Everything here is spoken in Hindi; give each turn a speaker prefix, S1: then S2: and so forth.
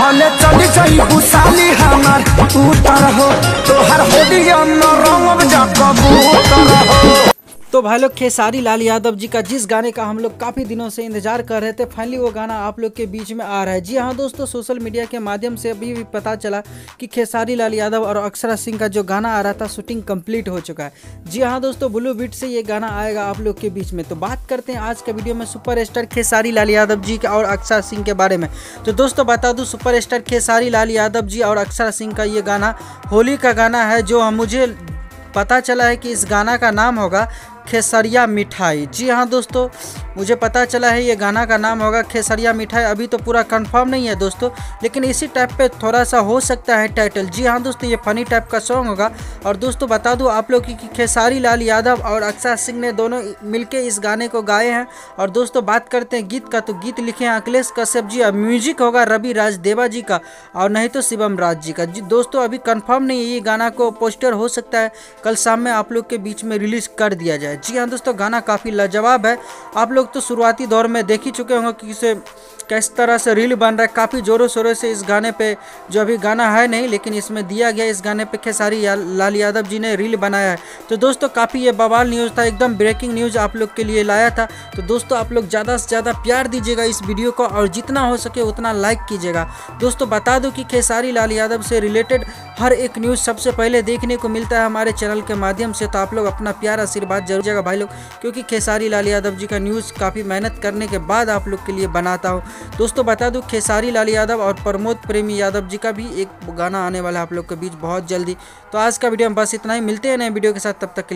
S1: भले चली जाई बुसाली हमार उतर हो, तोहर होलिया में रंगब जा कबूतर हो।
S2: तो भाई लोग खेसारी लाल यादव जी का जिस गाने का हम लोग काफ़ी दिनों से इंतजार कर रहे थे, फाइनली वो गाना आप लोग के बीच में आ रहा है। जी हाँ दोस्तों, सोशल मीडिया के माध्यम से अभी भी पता चला कि खेसारी लाल यादव और अक्षरा सिंह का जो गाना आ रहा था शूटिंग कंप्लीट हो चुका है। जी हाँ दोस्तों, ब्लू बीट से ये गाना आएगा आप लोग के बीच में। तो बात करते हैं आज के वीडियो में सुपरस्टार खेसारी लाल यादव जी और अक्षरा सिंह के बारे में। तो दोस्तों बता दूँ, सुपरस्टार खेसारी लाल यादव जी और अक्षरा सिंह का ये गाना होली का गाना है, जो मुझे पता चला है कि इस गाना का नाम होगा खेसरिया मिठाई। जी हाँ दोस्तों, मुझे पता चला है ये गाना का नाम होगा खेसरिया मिठाई। अभी तो पूरा कंफर्म नहीं है दोस्तों, लेकिन इसी टाइप पे थोड़ा सा हो सकता है टाइटल। जी हाँ दोस्तों, ये फनी टाइप का सॉन्ग होगा। और दोस्तों बता दूं आप लोग कि खेसारी लाल यादव और अक्षरा सिंह ने दोनों मिलके इस गाने को गाए हैं। और दोस्तों बात करते हैं गीत का, तो गीत लिखे हैं अखिलेश कश्यप जी और म्यूजिक होगा रवि राज देवा जी का, और नहीं तो शिवम राज जी का। जी दोस्तों, अभी कंफर्म नहीं है, ये गाना को पोस्टर हो सकता है कल शाम में आप लोग के बीच में रिलीज कर दिया जाए। जी हाँ दोस्तों, गाना काफ़ी लाजवाब है। आप लोग तो शुरुआती दौर में देख ही चुके होंगे कि इसे किस तरह से रील बन रहा है। काफ़ी ज़ोरों शोरों से इस गाने पे, जो अभी गाना है नहीं लेकिन इसमें दिया गया, इस गाने पे खेसारी लाल यादव जी ने रील बनाया है। तो दोस्तों काफ़ी ये बवाल न्यूज़ था, एकदम ब्रेकिंग न्यूज़ आप लोग के लिए लाया था। तो दोस्तों आप लोग ज़्यादा से ज़्यादा प्यार दीजिएगा इस वीडियो को, और जितना हो सके उतना लाइक कीजिएगा। दोस्तों बता दूं कि खेसारी लाल यादव से रिलेटेड हर एक न्यूज़ सबसे पहले देखने को मिलता है हमारे चैनल के माध्यम से। तो आप लोग अपना प्यार आशीर्वाद जरूर दीजिएगा भाई लोग, क्योंकि खेसारी लाल यादव जी का न्यूज़ काफ़ी मेहनत करने के बाद आप लोग के लिए बनाता हूँ। दोस्तों बता दूं, खेसारी लाल यादव और प्रमोद प्रेमी यादव जी का भी एक गाना आने वाला है आप लोग के बीच बहुत जल्दी। तो आज का वीडियो में बस इतना ही, मिलते हैं नए वीडियो के साथ, तब तक के लिए।